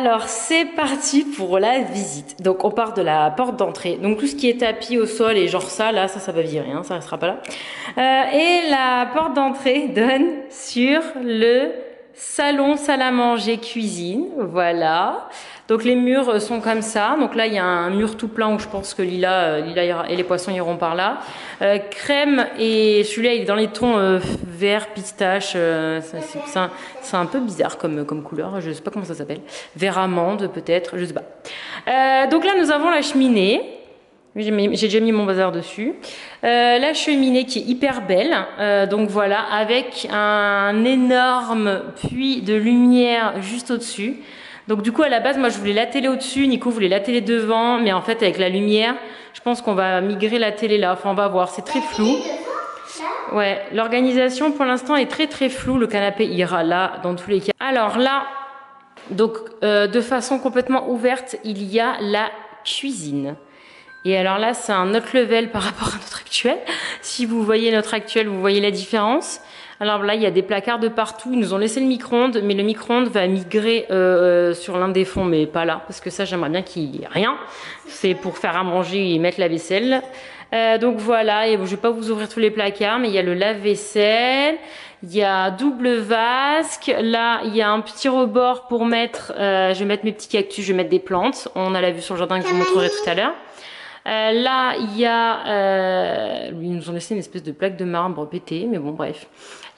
Alors c'est parti pour la visite. Donc on part de la porte d'entrée. Donc tout ce qui est tapis au sol et genre ça, là, ça va virer, hein, ça restera pas là. Et la porte d'entrée donne sur le salon, salle à manger, cuisine. Voilà. Donc les murs sont comme ça. Donc là il y a un mur tout plein où je pense que Lila et les poissons iront par là. Crème et celui-là il est dans les tons vert, pistache. C'est un peu bizarre comme couleur. Je sais pas comment ça s'appelle. Vert amande peut-être. Je sais pas. Donc là nous avons la cheminée. J'ai déjà mis mon bazar dessus. La cheminée qui est hyper belle. Donc voilà, avec un énorme puits de lumière juste au-dessus. Donc du coup à la base moi je voulais la télé au-dessus, Nico voulait la télé devant, mais en fait avec la lumière, je pense qu'on va migrer la télé là. Enfin on va voir, c'est très flou. Ouais, l'organisation pour l'instant est très floue. Le canapé ira là dans tous les cas. Alors là, donc de façon complètement ouverte, il y a la cuisine. Et alors là, c'est un autre level par rapport à notre actuel. Si vous voyez notre actuel, vous voyez la différence. Alors là, il y a des placards de partout. Ils nous ont laissé le micro-ondes, mais le micro-ondes va migrer sur l'un des fonds, mais pas là, parce que ça, j'aimerais bien qu'il n'y ait rien. C'est pour faire à manger et mettre la vaisselle. Donc voilà, et bon, je vais pas vous ouvrir tous les placards, mais il y a le lave-vaisselle. Il y a double vasque. Là, il y a un petit rebord pour mettre... je vais mettre mes petits cactus, je vais mettre des plantes. On a la vue sur le jardin que je vous montrerai tout à l'heure. Là, il y a... ils nous ont laissé une espèce de plaque de marbre pétée, mais bon, bref.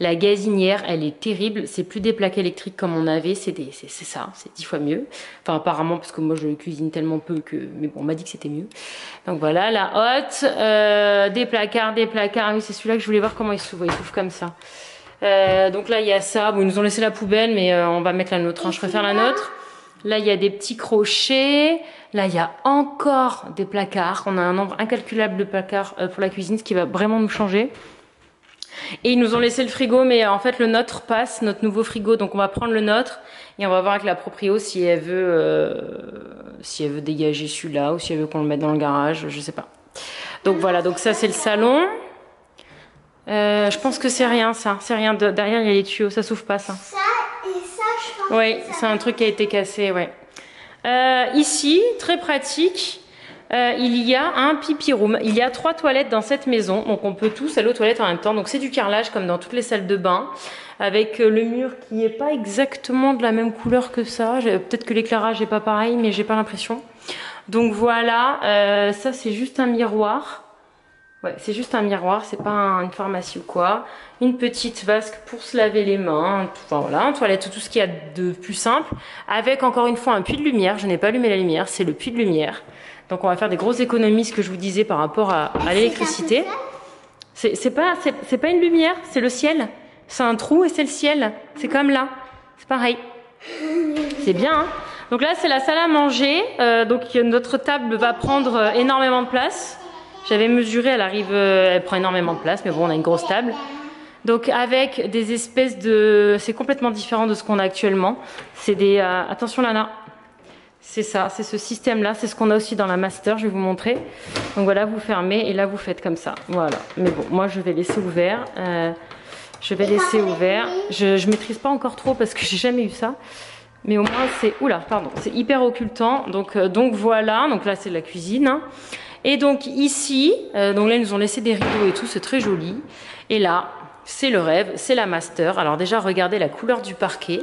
La gazinière, elle est terrible. C'est plus des plaques électriques comme on avait, c'est ça, c'est 10 fois mieux. Enfin, apparemment, parce que moi, je cuisine tellement peu que... Mais bon, on m'a dit que c'était mieux. Donc voilà, la hotte, des placards. Ah oui, c'est celui-là que je voulais voir comment il s'ouvre. Il s'ouvre comme ça. Donc là, il y a ça. Bon, ils nous ont laissé la poubelle, mais on va mettre la nôtre. Hein. Je préfère la nôtre. Là, il y a des petits crochets. Là, il y a encore des placards. On a un nombre incalculable de placards pour la cuisine, ce qui va vraiment nous changer. Et ils nous ont laissé le frigo, mais en fait, le nôtre passe, notre nouveau frigo. Donc, on va prendre le nôtre et on va voir avec la proprio si elle veut dégager celui-là ou si elle veut qu'on le mette dans le garage. Je sais pas. Donc, voilà. Donc, ça, c'est le salon. Je pense que c'est rien, ça. C'est rien. Derrière, il y a les tuyaux. Ça s'ouvre pas, ça. Ça et ça, je pense. Oui, c'est un truc qui a été cassé, ouais. Ici, très pratique, il y a un pipi room. Il y a 3 toilettes dans cette maison, donc on peut tous aller aux toilettes en même temps. Donc c'est du carrelage comme dans toutes les salles de bain, avec le mur qui n'est pas exactement de la même couleur que ça. Peut-être que l'éclairage n'est pas pareil, mais j'ai pas l'impression. Donc voilà, ça c'est juste un miroir. Ouais, c'est juste un miroir, c'est pas une pharmacie ou quoi. Une petite vasque pour se laver les mains, enfin voilà, une toilette, tout ce qu'il y a de plus simple. Avec encore une fois un puits de lumière, je n'ai pas allumé la lumière, c'est le puits de lumière. Donc on va faire des grosses économies, ce que je vous disais par rapport à l'électricité. C'est pas une lumière, c'est le ciel. C'est un trou et c'est le ciel. C'est comme là, c'est pareil. C'est bien, hein. Donc là c'est la salle à manger, donc notre table va prendre énormément de place. J'avais mesuré, elle prend énormément de place, mais bon, on a une grosse table. Donc avec des espèces de... C'est complètement différent de ce qu'on a actuellement. C'est des... attention Lana, c'est ça, c'est ce système-là, c'est ce qu'on a aussi dans la master, je vais vous montrer. Donc voilà, vous fermez et là vous faites comme ça. Voilà, mais bon, moi je vais laisser ouvert. Je maîtrise pas encore trop parce que j'ai jamais eu ça. Mais au moins c'est... Oula, pardon, c'est hyper occultant. Donc voilà, donc là c'est la cuisine, hein. Et donc ici, donc là ils nous ont laissé des rideaux et tout, c'est très joli. Et là, c'est le rêve, c'est la master. Alors déjà, regardez la couleur du parquet,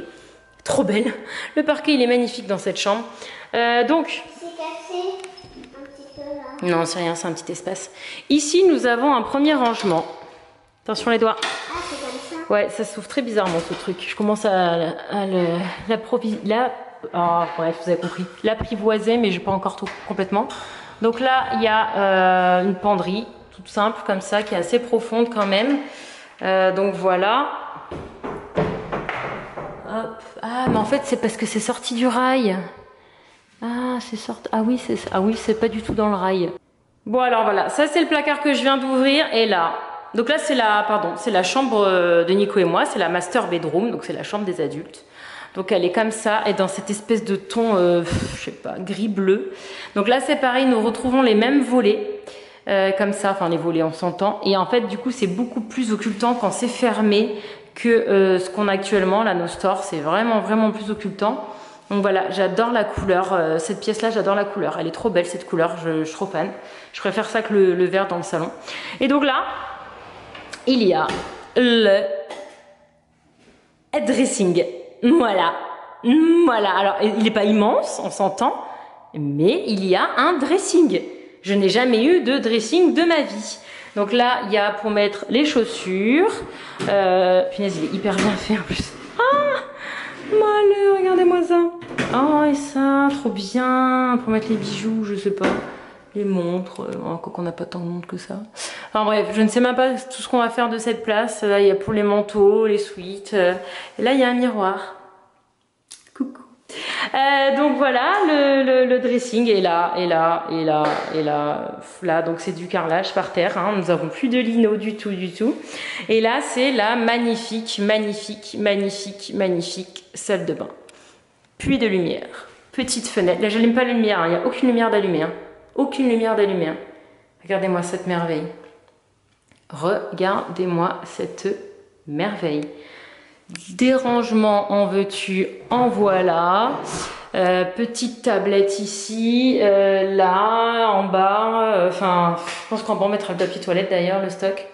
trop belle. Le parquet, il est magnifique dans cette chambre. Donc... C'est cassé un petit peu là. Non, c'est rien, c'est un petit espace. Ici, nous avons un premier rangement. Attention les doigts. Ah, c'est comme ça. Ouais, ça s'ouvre très bizarrement ce truc. Je commence à bref, vous avez compris. L'apprivoiser, mais j'ai pas encore tout complètement. Donc là, il y a une penderie, toute simple comme ça, qui est assez profonde quand même. Donc voilà. Hop. Ah, mais en fait, c'est parce que c'est sorti du rail. Ah, c'est sorti. Ah oui, c'est pas du tout dans le rail. Bon, alors voilà, ça c'est le placard que je viens d'ouvrir. Et là, donc là, c'est la chambre de Nico et moi, c'est la master bedroom, donc c'est la chambre des adultes. Donc elle est comme ça et dans cette espèce de ton, je sais pas, gris-bleu. Donc là c'est pareil, nous retrouvons les mêmes volets, comme ça, enfin les volets on s'entend. Et en fait du coup c'est beaucoup plus occultant quand c'est fermé que ce qu'on a actuellement. Là nos stores c'est vraiment plus occultant. Donc voilà, j'adore la couleur, cette pièce-là, j'adore la couleur. Elle est trop belle cette couleur, je suis trop fan. Je préfère ça que le vert dans le salon. Et donc là, il y a le dressing. Voilà. Voilà. Alors, il n'est pas immense, on s'entend, mais il y a un dressing. Je n'ai jamais eu de dressing de ma vie. Donc là, il y a pour mettre les chaussures. Punaise, il est hyper bien fait en plus. Ah, malheur, regardez-moi ça. Oh, et ça, trop bien. Pour mettre les bijoux, je sais pas. Les montres. Encore qu'on n'a pas tant de montres que ça. Enfin bref, je ne sais même pas tout ce qu'on va faire de cette place. Là, il y a pour les manteaux, les suites. Et là, il y a un miroir. Coucou. Donc voilà, le dressing est là, et là, et là, et là. Là, donc c'est du carrelage par terre. Hein. Nous n'avons plus de lino du tout, du tout. Et là, c'est la magnifique, magnifique, magnifique, magnifique salle de bain. Puits de lumière. Petite fenêtre. Là, je n'aime pas la lumière. Il n'y a aucune lumière d'allumée. Hein. Aucune lumière d'allumée. Hein. Regardez-moi cette merveille. Regardez-moi cette merveille. Des rangements en veux-tu, en voilà. Petite tablette ici, là, en bas. Enfin, je pense qu'en bas on mettra le papier toilette d'ailleurs, le stock.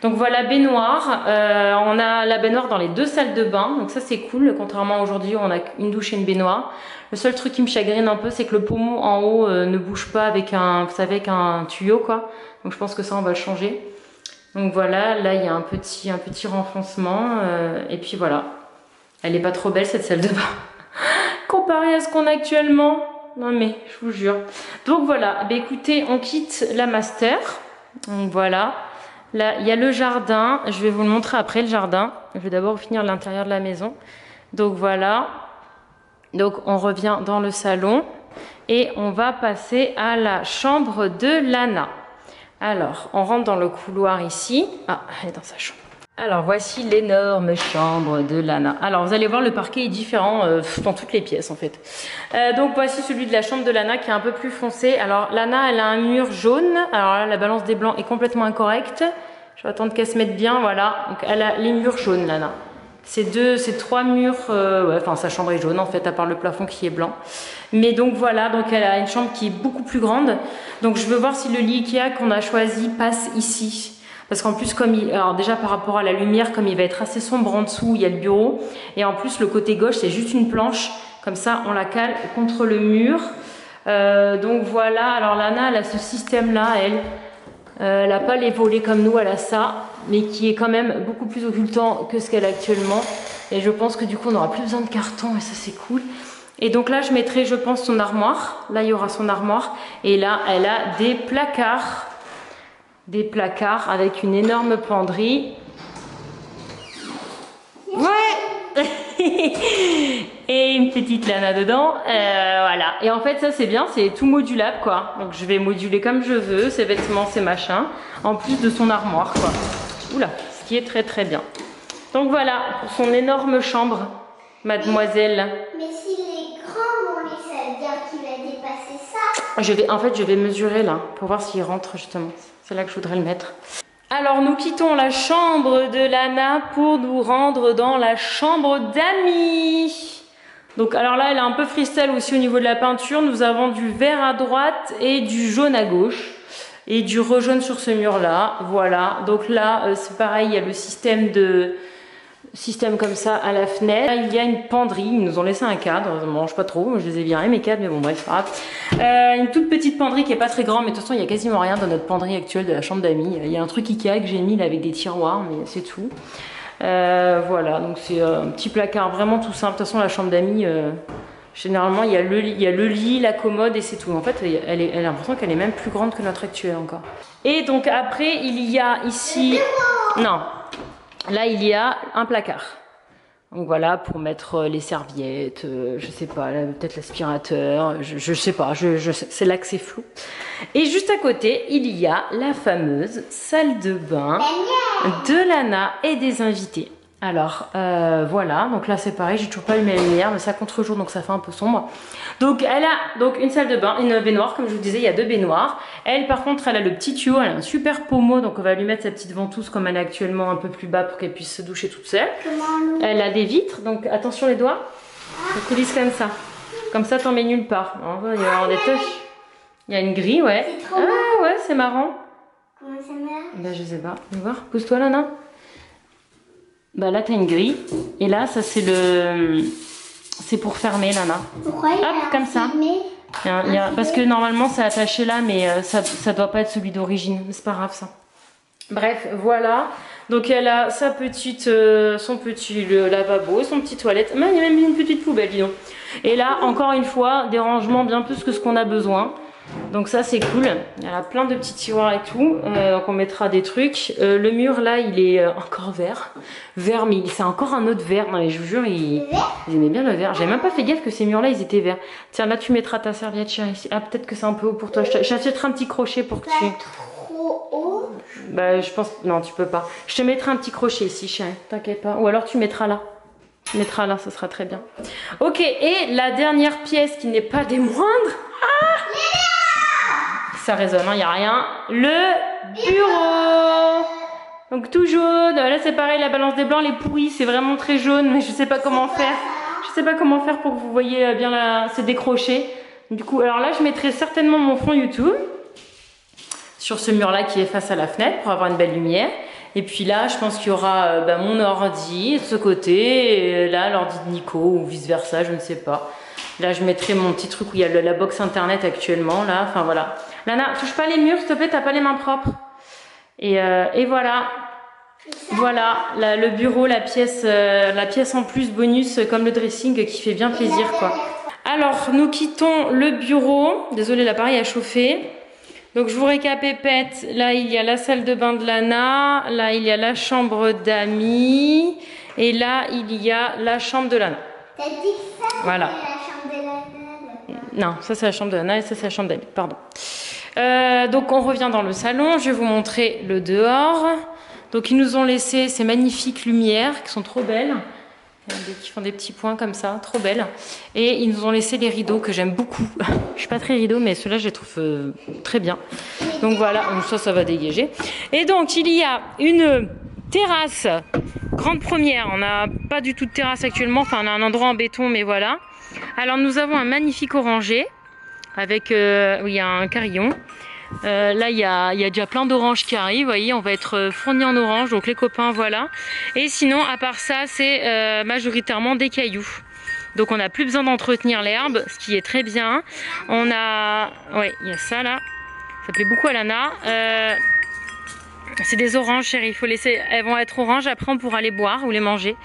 Donc voilà, baignoire. On a la baignoire dans les deux salles de bain. Donc ça c'est cool. Contrairement à aujourd'hui où on a une douche et une baignoire. Le seul truc qui me chagrine un peu, c'est que le pommeau en haut ne bouge pas avec un, vous savez, avec un tuyau quoi. Donc je pense que ça on va le changer. Donc voilà, là il y a un petit renfoncement. Et puis voilà. Elle est pas trop belle cette salle de bain. Comparée à ce qu'on a actuellement. Non mais, je vous jure. Donc voilà, bah, écoutez, on quitte la master. Donc voilà. Là, il y a le jardin. Je vais vous le montrer après le jardin. Je vais d'abord finir l'intérieur de la maison. Donc voilà. Donc on revient dans le salon. Et on va passer à la chambre de Lana. Alors, on rentre dans le couloir ici. Ah, elle est dans sa chambre. Alors, voici l'énorme chambre de Lana. Alors, vous allez voir, le parquet est différent dans toutes les pièces, en fait. Donc, voici celui de la chambre de Lana qui est un peu plus foncé. Alors, Lana, elle a un mur jaune. Alors là, la balance des blancs est complètement incorrecte. Je vais attendre qu'elle se mette bien, voilà. Donc, elle a les murs jaunes, Lana. C'est trois murs, ouais, enfin, sa chambre est jaune, en fait, à part le plafond qui est blanc. Mais donc, voilà, donc elle a une chambre qui est beaucoup plus grande. Donc, je veux voir si le lit Ikea qu'on a choisi passe ici. Parce qu'en plus, alors déjà par rapport à la lumière, comme il va être assez sombre en dessous, il y a le bureau. Et en plus, le côté gauche, c'est juste une planche. Comme ça, on la cale contre le mur. Donc voilà, alors Lana, elle a ce système-là, elle n'a pas les volets comme nous, elle a ça. Mais qui est quand même beaucoup plus occultant que ce qu'elle a actuellement. Et je pense que du coup, on n'aura plus besoin de carton et ça, c'est cool. Et donc là, je mettrai, je pense, son armoire. Là, il y aura son armoire. Et là, elle a des placards. Des placards avec une énorme penderie. Ouais. Et une petite Lana dedans. Voilà. Et en fait, ça c'est bien, c'est tout modulable quoi. Donc je vais moduler comme je veux, ses vêtements, ses machins. En plus de son armoire quoi. Oula, ce qui est très très bien. Donc voilà, pour son énorme chambre, mademoiselle. Mais s'il est grand, mon lit, ça veut dire qu'il va dépasser ça. En fait, je vais mesurer là, pour voir s'il rentre justement. C'est là que je voudrais le mettre. Alors, nous quittons la chambre de Lana pour nous rendre dans la chambre d'Ami. Donc, alors là, elle est un peu freestyle aussi au niveau de la peinture. Nous avons du vert à droite et du jaune à gauche. Et du rejaune sur ce mur-là. Voilà. Donc là, c'est pareil, il y a le système comme ça à la fenêtre. Là, il y a une penderie, ils nous ont laissé un cadre, ça ne mange pas trop, je les ai virés mes cadres, mais bon bref, pas grave. Une toute petite penderie qui est pas très grande, mais de toute façon il y a quasiment rien dans notre penderie actuelle de la chambre d'amis. Il y a un truc Ikea que j'ai mis là avec des tiroirs, mais c'est tout. Voilà, donc c'est un petit placard vraiment tout simple. De toute façon la chambre d'amis, généralement il y a le lit, la commode et c'est tout. En fait elle a l'impression qu'elle est même plus grande que notre actuelle encore. Et donc après il y a ici... Non. Là, il y a un placard. Donc voilà, pour mettre les serviettes, je sais pas, peut-être l'aspirateur, je sais pas, c'est là que c'est flou. Et juste à côté, il y a la fameuse salle de bain de Lana et des invités. Alors, voilà, donc là c'est pareil, j'ai toujours pas allumé la lumière, mais ça contre-jour, donc ça fait un peu sombre. Donc elle a donc une salle de bain, une baignoire, comme je vous disais, il y a deux baignoires. Elle, par contre, elle a le petit tuyau, elle a un super pommeau, donc on va lui mettre sa petite ventouse comme elle est actuellement un peu plus bas pour qu'elle puisse se doucher toute seule. Elle a des vitres, donc attention les doigts, elle coulisse comme ça. Comme ça, t'en mets nulle part. Il va y avoir des taches. Il y a une grille, ouais. C'est trop marrant. Ah ouais, c'est marrant. Comment ça marche? Bah je sais pas. Tu voir, pousse-toi Lana. Bah là, t'as une grille. Et là, ça c'est le... C'est pour fermer Lana. Pourquoi il y a Hop, comme ça. Parce que normalement, c'est attaché là, mais ça doit pas être celui d'origine. Mais c'est pas grave ça. Bref, voilà. Donc elle a sa petite, son petit lavabo, son petit toilette. Mais il y a même une petite poubelle, dis donc. Et là, encore une fois, des rangements bien plus que ce qu'on a besoin. Donc ça, c'est cool. Elle a plein de petits tiroirs et tout. Donc on mettra des trucs. Le mur, là, il est encore vert. Vert, mais c'est encore un autre vert. Non, mais je vous jure, ils aimaient bien le vert. J'avais même pas fait gaffe que ces murs-là, ils étaient verts. Tiens, là, tu mettras ta serviette, chérie. Ah, peut-être que c'est un peu haut pour toi. J'achèterai un petit crochet pour que tu... Trop haut. Bah, je pense... Non, tu peux pas. Je te mettrai un petit crochet ici, chérie. T'inquiète pas. Ou alors, tu mettras là. Tu mettras là, ça sera très bien. Ok, et la dernière pièce qui n'est pas des moindres... Ça résonne, il n'y a rien. Le bureau. Donc tout jaune. Là c'est pareil, la balance des blancs, elle est pourrie. C'est vraiment très jaune, mais je sais pas comment faire. Je sais pas comment faire pour que vous voyez bien là, c'est décroché. Du coup, alors là je mettrai certainement mon fond YouTube sur ce mur là qui est face à la fenêtre pour avoir une belle lumière. Et puis là, je pense qu'il y aura mon ordi de ce côté, et là l'ordi de Nico ou vice versa, je ne sais pas. Là, je mettrai mon petit truc où il y a la box internet actuellement. Là, enfin voilà. Lana, touche pas les murs, s'il te plaît, t'as pas les mains propres. Et voilà. Voilà, le bureau, la pièce en plus bonus, comme le dressing, qui fait bien plaisir, quoi. Alors, nous quittons le bureau. Désolée, l'appareil a chauffé. Donc, je vous récapépète. Là, il y a la salle de bain de Lana. Là, il y a la chambre d'Ami. Et là, il y a la chambre de Lana. T'as dit que ça, voilà. c'est la chambre de Lana. Non, ça c'est la chambre de Lana et ça c'est la chambre d'Ami, pardon. Donc on revient dans le salon, je vais vous montrer le dehors. Donc ils nous ont laissé ces magnifiques lumières qui sont trop belles, qui font des petits points comme ça, trop belles. Et ils nous ont laissé les rideaux que j'aime beaucoup. Je suis pas très rideau, mais ceux-là je les trouve très bien. Donc voilà, ça va dégager. Et donc il y a une terrasse, grande première. On n'a pas du tout de terrasse actuellement, enfin on a un endroit en béton, mais voilà. Alors nous avons un magnifique oranger avec où il y a un carillon. Là il y a déjà plein d'oranges qui arrivent, vous voyez, on va être fournis en orange, donc les copains, voilà. Et sinon à part ça, c'est majoritairement des cailloux. Donc on n'a plus besoin d'entretenir l'herbe, ce qui est très bien. On a, ouais, il y a ça là, ça plaît beaucoup à Lana. C'est des oranges, chérie, il faut laisser, elles vont être oranges, après on pourra les boire ou les manger.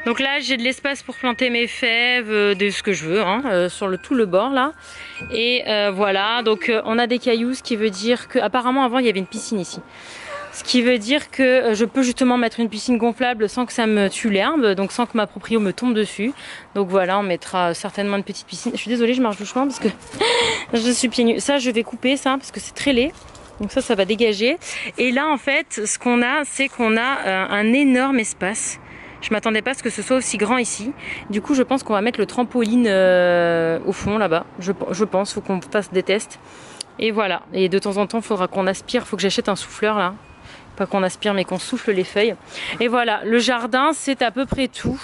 Donc là j'ai de l'espace pour planter mes fèves, de ce que je veux, hein, sur tout le bord là. Et voilà, donc on a des cailloux, ce qui veut dire que, apparemment avant il y avait une piscine ici. Ce qui veut dire que je peux justement mettre une piscine gonflable sans que ça me tue l'herbe, donc sans que ma proprio me tombe dessus. Donc voilà, on mettra certainement une petite piscine. Je suis désolée, je marche doucement parce que je suis pieds nus. Ça je vais couper ça parce que c'est très laid. Donc ça va dégager. Et là, en fait, ce qu'on a, c'est qu'on a un énorme espace. Je m'attendais pas à ce que ce soit aussi grand ici. Du coup, je pense qu'on va mettre le trampoline au fond, là-bas. Je pense, faut qu'on fasse des tests. Et voilà. Et de temps en temps, il faudra qu'on aspire. Faut que j'achète un souffleur, là. Pas qu'on aspire, mais qu'on souffle les feuilles. Et voilà, le jardin, c'est à peu près tout.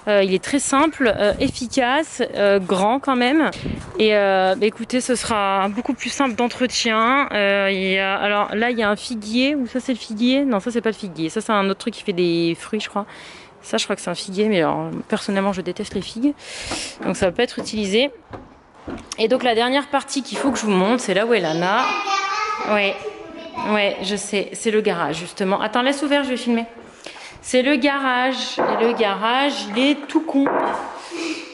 Il est très simple, efficace, grand quand même. Et écoutez, ce sera beaucoup plus simple d'entretien. Alors là, il y a un figuier. Ou ça, c'est le figuier? Non, ça, c'est pas le figuier. Ça, c'est un autre truc qui fait des fruits, je crois. Ça, je crois que c'est un figuier. Mais alors, personnellement, je déteste les figues. Donc, ça va pas être utilisé. Et donc, la dernière partie qu'il faut que je vous montre, c'est là où est Lana. Ouais, je sais. C'est le garage, justement. Attends, laisse ouvert, je vais filmer. C'est le garage. Et le garage, il est tout con.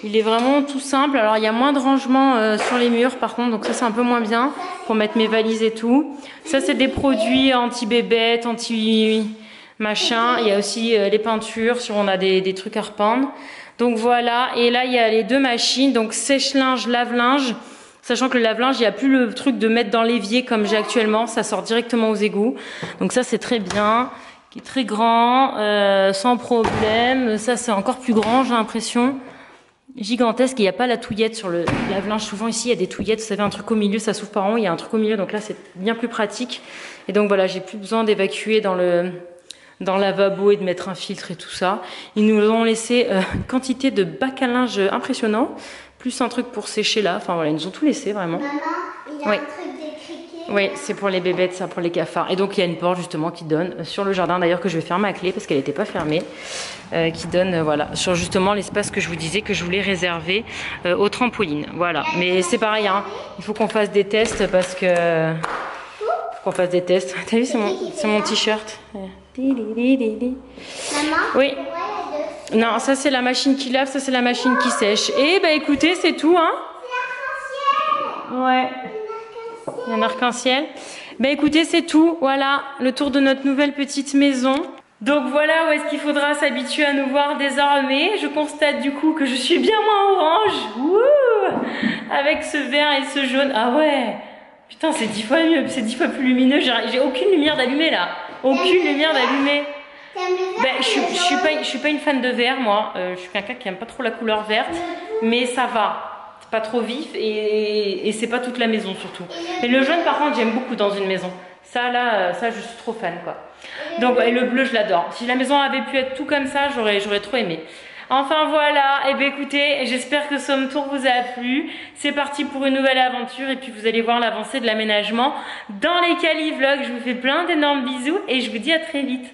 Il est vraiment tout simple. Alors, il y a moins de rangement sur les murs, par contre. Donc, ça, c'est un peu moins bien pour mettre mes valises et tout. Ça, c'est des produits anti-bébêtes, anti-machin. Il y a aussi les peintures, si on a des trucs à repeindre. Donc, voilà. Et là, il y a les deux machines. Donc, sèche-linge, lave-linge. Sachant que le lave-linge, il n'y a plus le truc de mettre dans l'évier comme j'ai actuellement. Ça sort directement aux égouts. Donc, ça, c'est très bien. Qui est très grand, sans problème. Ça, c'est encore plus grand, j'ai l'impression. Gigantesque. Il n'y a pas la touillette sur le lave-linge. Souvent, ici, il y a des touillettes. Vous savez, un truc au milieu, ça s'ouvre par en haut. Il y a un truc au milieu. Donc là, c'est bien plus pratique. Et donc, voilà, j'ai plus besoin d'évacuer dans le lavabo et de mettre un filtre et tout ça. Ils nous ont laissé une quantité de bacs à linge impressionnant. plus un truc pour sécher là. Enfin voilà, ils nous ont tout laissé vraiment. Maman, il y a Oui. un truc des criquets. Oui, c'est pour les bébêtes, ça, pour les cafards. Et donc il y a une porte justement qui donne sur le jardin, d'ailleurs que je vais fermer à clé parce qu'elle n'était pas fermée, qui donne voilà sur justement l'espace que je vous disais que je voulais réserver au trampoline. Voilà, mais c'est pareil, hein, il faut qu'on fasse des tests parce que faut qu'on fasse des tests. T'as vu, c'est mon t-shirt. Maman, Oui. pourquoi il y a deux? Non, ça c'est la machine qui lave, ça c'est la machine qui sèche. Et bah écoutez, c'est tout, hein. C'est l'arc-en-ciel. Ouais. Il y a un arc-en-ciel. Bah écoutez, c'est tout. Voilà, le tour de notre nouvelle petite maison. Donc voilà où est-ce qu'il faudra s'habituer à nous voir désormais. Je constate du coup que je suis bien moins orange. Wouh, avec ce vert et ce jaune. Ah ouais. Putain, c'est 10 fois mieux, c'est 10 fois plus lumineux. J'ai aucune lumière d'allumée là. Aucune lumière d'allumée. T'aimes le vert Ben, ou je suis pas une fan de vert moi. Je suis quelqu'un qui aime pas trop la couleur verte, mais ça va. C'est pas trop vif et c'est pas toute la maison surtout. Et le jaune par contre j'aime beaucoup dans une maison. Ça là, ça je suis trop fan quoi. Donc et le bleu je l'adore. Si la maison avait pu être tout comme ça, j'aurais trop aimé. Enfin voilà, et bien écoutez, j'espère que ce home tour vous a plu. C'est parti pour une nouvelle aventure et puis vous allez voir l'avancée de l'aménagement dans les Cali Vlogs. Je vous fais plein d'énormes bisous et je vous dis à très vite.